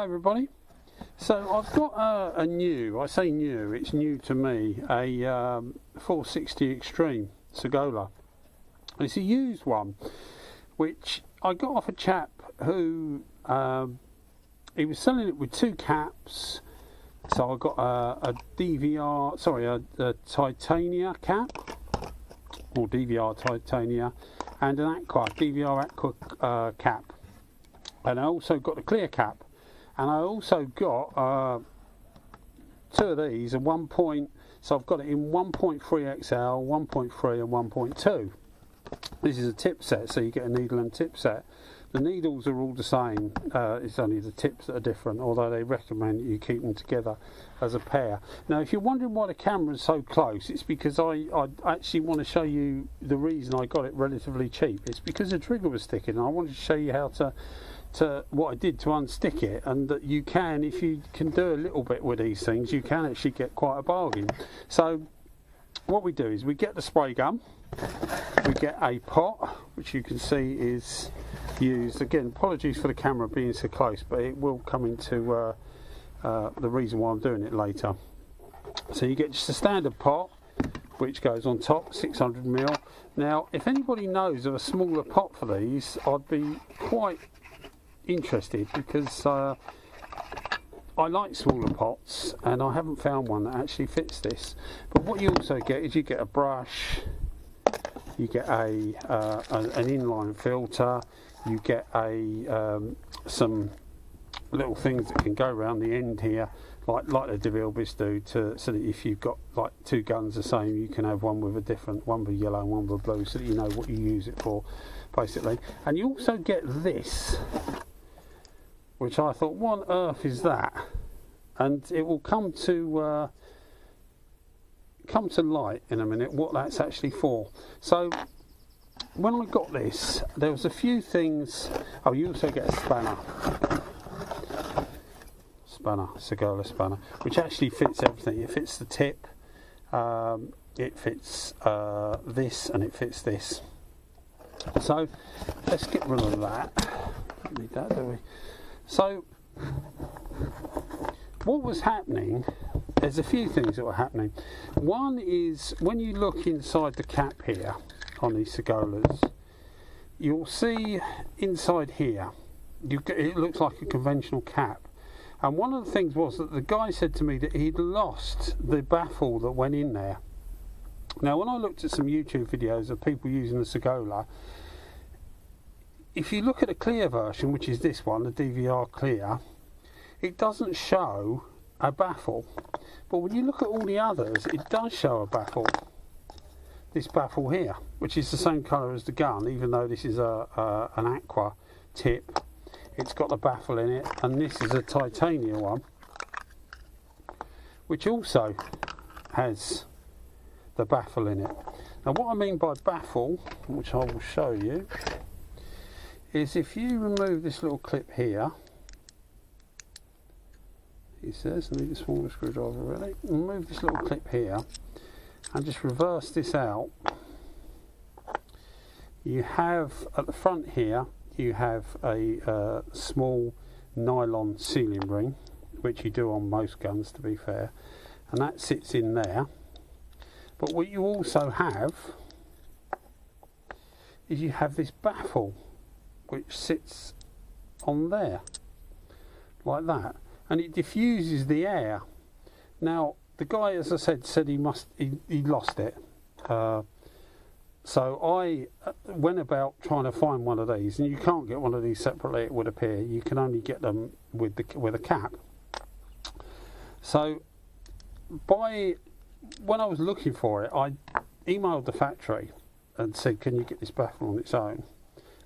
Hi everybody. So I've got a new, I say new, it's new to me, a 460 Xtreme Sagola. It's a used one, which I got off a chap who, he was selling it with two caps. So I got a DVR, sorry, a Titania cap, or DVR Titania, and an Aqua, DVR Aqua cap. And I also got the clear cap, and I also got two of these, and 1 point, so I've got it in 1.3 XL, 1.3 and 1.2. This is a tip set, so you get a needle and tip set. The needles are all the same, it's only the tips that are different, although they recommend that you keep them together as a pair. Now if you're wondering why the camera is so close, it's because I actually want to show you the reason I got it relatively cheap. It's because the trigger was sticking, and I wanted to show you how to what I did to unstick it, and that you can, if you can do a little bit with these things, you can actually get quite a bargain. So what we do is we get the spray gun, we get a pot, which you can see is used. Again, apologies for the camera being so close, but it will come into the reason why I'm doing it later. So you get just a standard pot, which goes on top, 600 ml. Now, if anybody knows of a smaller pot for these, I'd be quite interested, because I like smaller pots and I haven't found one that actually fits this. But what you also get is you get a brush, you get an inline filter, you get some little things that can go around the end here, like the DeVilbiss do, so that if you've got like two guns the same, you can have one with a different, one with yellow and one with blue, so that you know what you use it for, basically. And you also get this, which I thought, what on earth is that? And it will come to light in a minute what that's actually for. So when I got this, there was a few things. Oh, you also get a spanner, Sagola spanner, which actually fits everything. It fits the tip, it fits this, and it fits this. So let's get rid of that. Don't need that, do we? So what was happening, there's a few things that were happening. One is, when you look inside the cap here on these Sagolas, you'll see inside here, it looks like a conventional cap. And one of the things was that the guy said to me that he'd lost the baffle that went in there. Now when I looked at some YouTube videos of people using the Sagola, if you look at the clear version, which is this one, the DVR clear, it doesn't show a baffle. But when you look at all the others, it does show a baffle. This baffle here, which is the same colour as the gun, even though this is an Aqua tip, it's got the baffle in it, and this is a Titania one, which also has the baffle in it. Now what I mean by baffle, which I will show you, is if you remove this little clip here, he says, I need a smaller screwdriver really, remove this little clip here and just reverse this out, you have at the front here, you have a small nylon sealing ring, which you do on most guns to be fair, and that sits in there. But what you also have is you have this baffle, which sits on there like that, and it diffuses the air. Now the guy, as I said he lost it, so I went about trying to find one of these, and you can't get one of these separately, it would appear. You can only get them with a cap. So when I was looking for it, I emailed the factory and said, can you get this baffle on its own,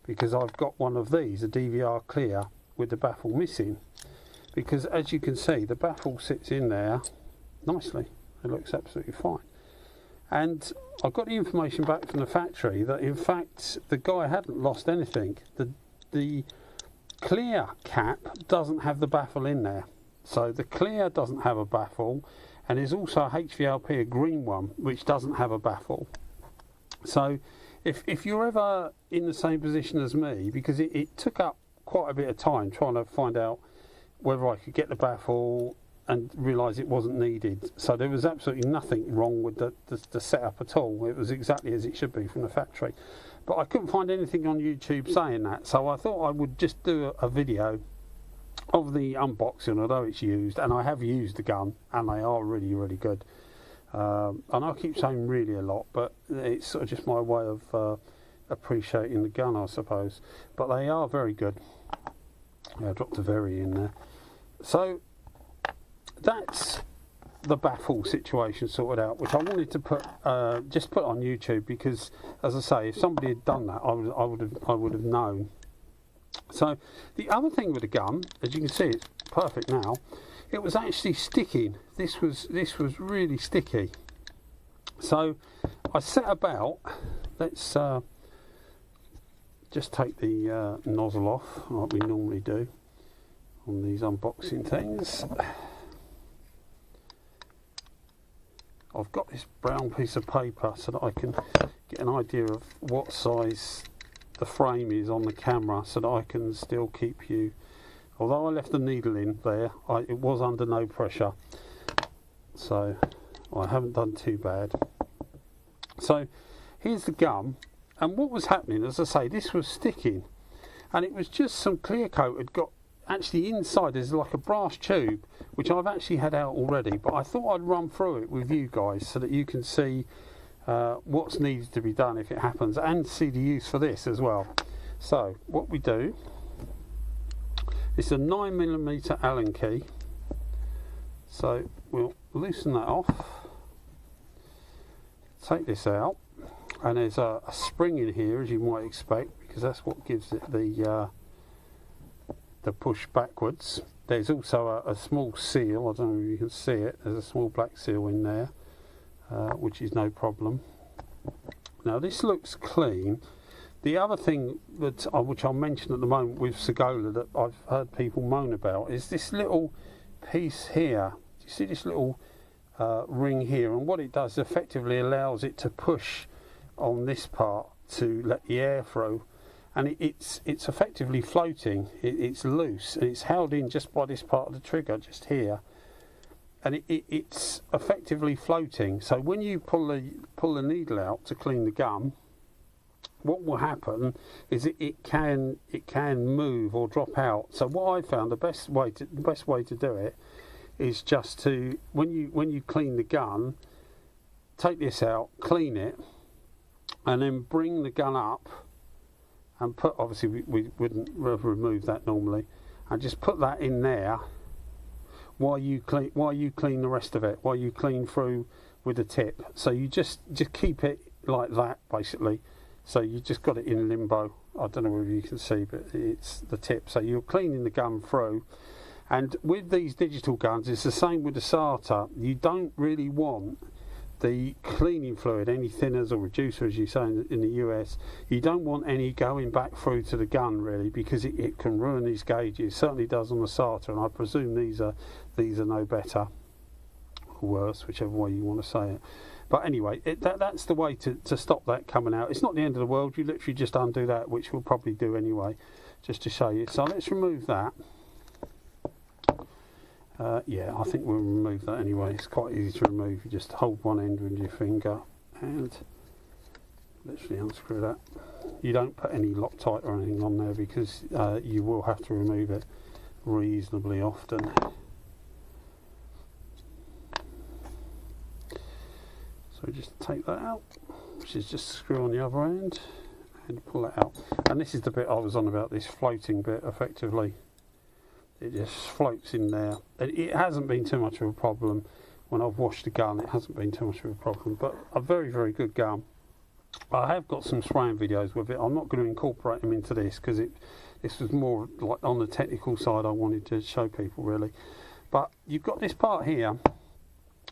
because I've got one of these, a DVR clear, with the baffle missing. Because as you can see, the baffle sits in there nicely, it looks absolutely fine. And I got the information back from the factory that in fact the guy hadn't lost anything. The clear cap doesn't have the baffle in there, so the clear doesn't have a baffle, and there's also a HVLP, a green one, which doesn't have a baffle. So if you're ever in the same position as me, because it took up quite a bit of time trying to find out whether I could get the baffle, and realised it wasn't needed. So there was absolutely nothing wrong with the setup at all. It was exactly as it should be from the factory. But I couldn't find anything on YouTube saying that, so I thought I would just do a video of the unboxing, although it's used, and I have used the gun, and they are really, really good. And I keep saying really a lot, but it's sort of just my way of appreciating the gun, I suppose. But they are very good. Yeah, I dropped a very in there. So that's the baffle situation sorted out, which I wanted to put just put on YouTube, because, as I say, if somebody had done that, I would have known. So the other thing with the gun, as you can see, it's perfect now. It was actually sticking. This was really sticky. So I set about. Let's just take the nozzle off, like we normally do on these unboxing things. I've got this brown piece of paper so that I can get an idea of what size the frame is on the camera, so that I can still keep you, although I left the needle in there, it was under no pressure, so I haven't done too bad. So here's the gun, and what was happening, as I say, this was sticking, and it was just some clear coat had got actually inside. There's like a brass tube which I've actually had out already, but I thought I'd run through it with you guys so that you can see what's needed to be done if it happens, and see the use for this as well. So what we do, it's a 9mm Allen key, so we'll loosen that off, take this out, and there's a spring in here, as you might expect, because that's what gives it the push backwards. There's also a small seal, I don't know if you can see it, there's a small black seal in there, which is no problem. Now this looks clean. The other thing that which I'll mention at the moment with Sagola that I've heard people moan about is this little piece here. Do you see this little ring here? And what it does effectively allows it to push on this part to let the air through, and it's effectively floating. It's loose, and it's held in just by this part of the trigger, just here, and it's effectively floating. So when you pull the needle out to clean the gun, what will happen is it can move or drop out. So what I found the best way to do it is just to, when you clean the gun, take this out, clean it, and then bring the gun up and put, obviously we wouldn't remove that normally, and just put that in there while you clean the rest of it, while you clean through with the tip. So you just keep it like that basically. So you just got it in limbo. I don't know whether you can see, but it's the tip. So you're cleaning the gun through. And with these digital guns, it's the same with the SATA. You don't really want the cleaning fluid, any thinners or reducer, as you say in the US, you don't want any going back through to the gun really, because it can ruin these gauges. It certainly does on the SATA, and I presume these are no better or worse, whichever way you want to say it. But anyway, that's the way to stop that coming out. It's not the end of the world. You literally just undo that, which we'll probably do anyway, just to show you. So let's remove that. Yeah, I think we'll remove that anyway. It's quite easy to remove. You just hold one end with your finger and literally unscrew that. You don't put any Loctite or anything on there, because you will have to remove it reasonably often. So just take that out, which is just screw on the other end and pull that out. And this is the bit I was on about, this floating bit effectively. It just floats in there. It hasn't been too much of a problem when I've washed the gun. It hasn't been too much of a problem, but a very, very good gun. I have got some spraying videos with it. I'm not going to incorporate them into this, because this was more like on the technical side I wanted to show people really. But you've got this part here,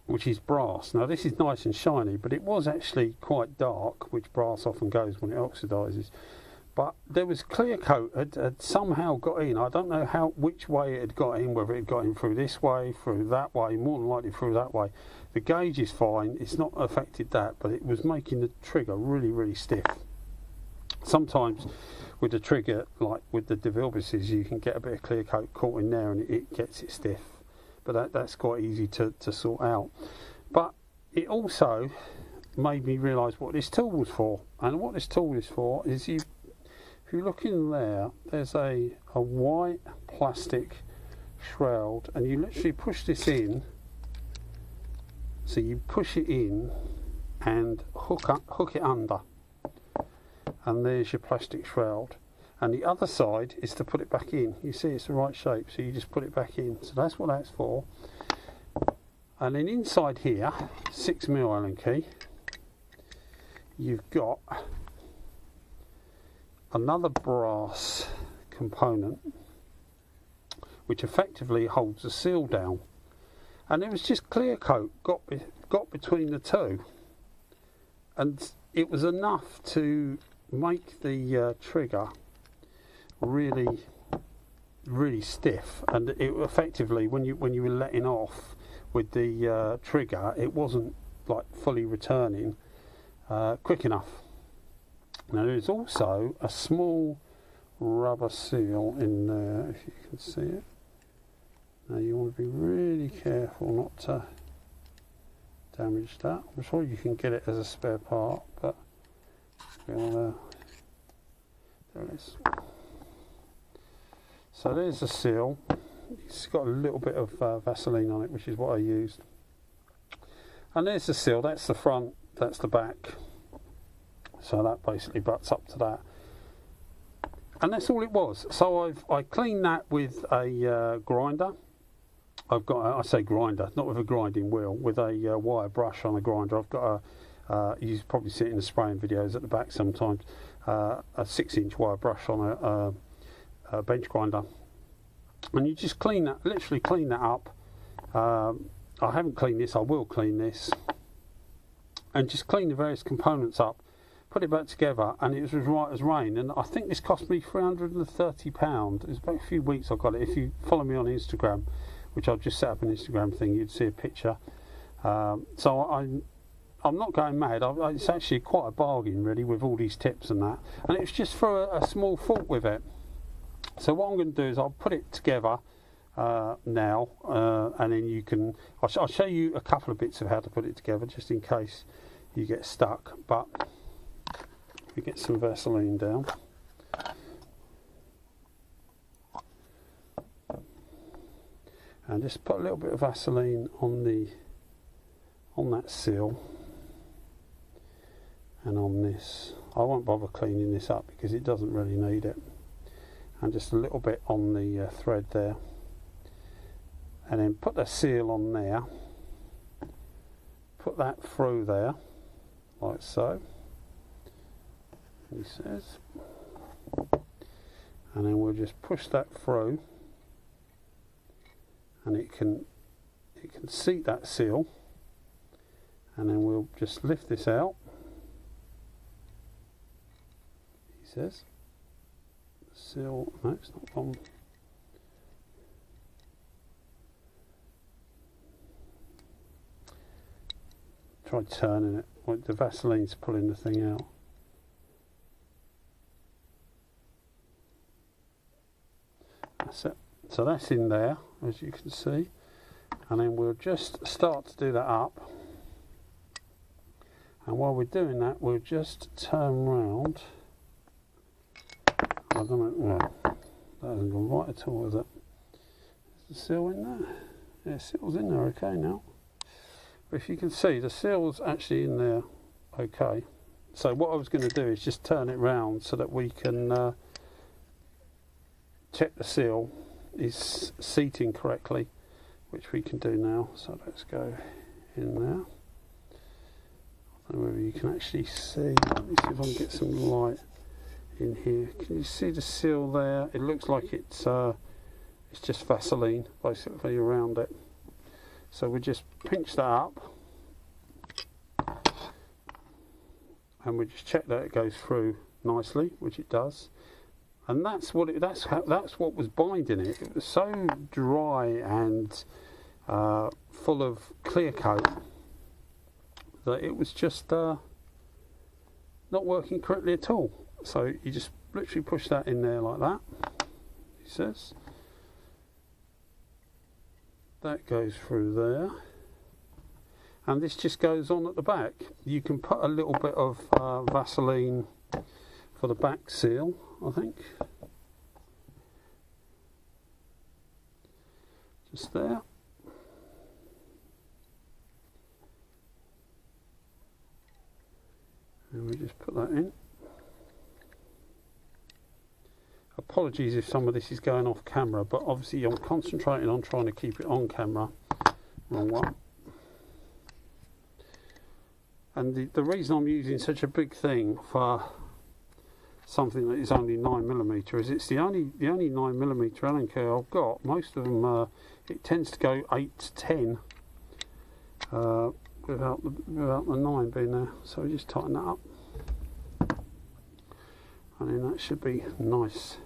which is brass. Now this is nice and shiny, but it was actually quite dark, which brass often goes when it oxidises. But there was clear coat had somehow got in. I don't know which way it had got in, whether it had got in through this way, through that way, more than likely through that way. The gauge is fine, it's not affected that, but it was making the trigger really, really stiff. Sometimes with the trigger, like with the devilbuses, you can get a bit of clear coat caught in there and it gets it stiff, but that's quite easy to sort out. But it also made me realise what this tool was for, and what this tool is for is if you look in there, there's a white plastic shroud, and you literally push this in. So you push it in and hook it under, and there's your plastic shroud. And the other side is to put it back in. You see it's the right shape, so you just put it back in. So that's what that's for. And then inside here, 6mm Allen key, you've got another brass component which effectively holds the seal down. And it was just clear coat got between the two, and it was enough to make the trigger really stiff. And it effectively, when you were letting off with the trigger, it wasn't like fully returning quick enough. Now there's also a small rubber seal in there, if you can see it. Now you want to be really careful not to damage that. I'm sure you can get it as a spare part, but there it is. So there's the seal. It's got a little bit of Vaseline on it, which is what I used. And there's the seal. That's the front, that's the back. So that basically butts up to that. And that's all it was. So I cleaned that with a grinder. I've got, I say grinder, not with a grinding wheel, with a wire brush on a grinder. I've got you probably see it in the spraying videos at the back sometimes, a 6-inch wire brush on a bench grinder. And you just clean that, literally clean that up. I haven't cleaned this, I will clean this. And just clean the various components up, put it back together, and it was as right as rain. And I think this cost me £330. It was about a few weeks I got it. If you follow me on Instagram, which I've just set up an Instagram thing, you'd see a picture. So I'm not going mad. It's actually quite a bargain really with all these tips and that. And it's just for a small fault with it. So what I'm going to do is I'll put it together now, and then you can. I'll show you a couple of bits of how to put it together, just in case you get stuck. But we get some Vaseline down. And just put a little bit of Vaseline on that seal and on this. I won't bother cleaning this up because it doesn't really need it. And just a little bit on the thread there. And then put the seal on there. Put that through there, like so. He says. And then we'll just push that through. And it can seat that seal, and then we'll just lift this out. He says, seal, no, it's not on. Try turning it. Well, the Vaseline's pulling the thing out. That's it. So that's in there, as you can see, and then we'll just start to do that up. And while we're doing that, we'll just turn round. I don't know, well, that hasn't gone right at all, is it? Is the seal in there? Yeah, the seal's in there okay now. But if you can see, the seal's actually in there okay. So what I was going to do is just turn it round so that we can check the seal is seating correctly, which we can do now. So let's go in there. I don't know whether you can actually see. Let me see if I can get some light in here. Can you see the seal there? It looks like it's just Vaseline basically around it. So we just pinch that up, and we just check that it goes through nicely, which it does. And that's what was binding it. It was so dry and full of clear coat that it was just not working correctly at all. So you just literally push that in there like that, he says. That goes through there, and this just goes on at the back. You can put a little bit of Vaseline for the back seal, I think. Just there. And we just put that in. Apologies if some of this is going off camera, but obviously I'm concentrating on trying to keep it on camera. Wrong one. And the reason I'm using such a big thing for something that is only 9mm is it's the only 9mm Allen key I've got. Most of them it tends to go 8 to 10 without the 9 being there. So we just tighten that up, and then that should be nice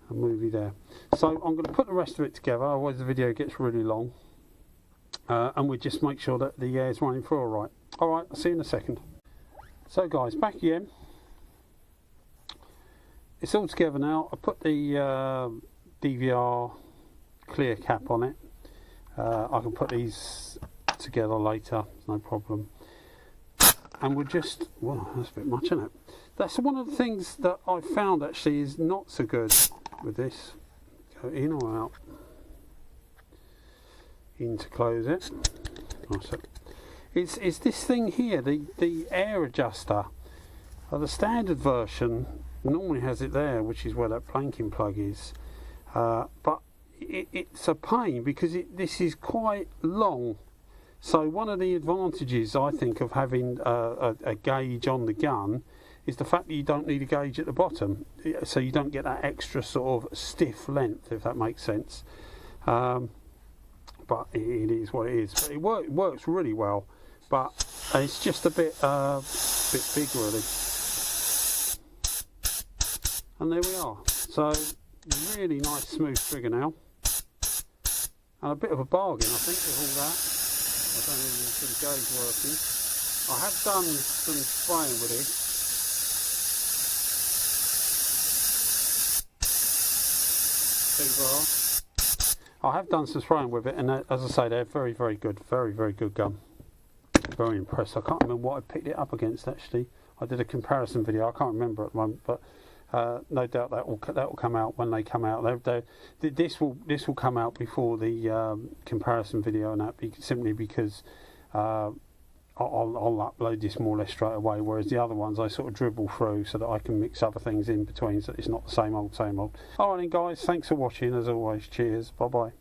and movie there. So I'm going to put the rest of it together, otherwise the video gets really long, and we just make sure that the air is running through alright. Alright, I'll see you in a second. So guys, back again. It's all together now. I put the DVR clear cap on it. I can put these together later, no problem. And we're just, well, that's a bit much, isn't it? That's one of the things that I found actually is not so good with this. Go in or out. In to close it. Nice. It's this thing here, the air adjuster. The standard version normally has it there, which is where that planking plug is. But it's a pain because this is quite long. So one of the advantages, I think, of having a gauge on the gun is the fact that you don't need a gauge at the bottom, so you don't get that extra sort of stiff length, if that makes sense. But it is what it is. But it works really well, but it's just a bit big really. And there we are. So really nice smooth trigger now, and a bit of a bargain, I think, with all that. I don't even see the gauge working. I have done some spraying with it. I have done some spraying with it, and as I say, they're very, very good. Very, very good gun. Very impressed. I can't remember what I picked it up against actually. I did a comparison video. I can't remember at the moment, but no doubt that will come out when they come out. This will come out before the comparison video, and that simply because I'll upload this more or less straight away, whereas the other ones I sort of dribble through so that I can mix other things in between, so it's not the same old. Alright then guys, thanks for watching as always. Cheers, bye bye.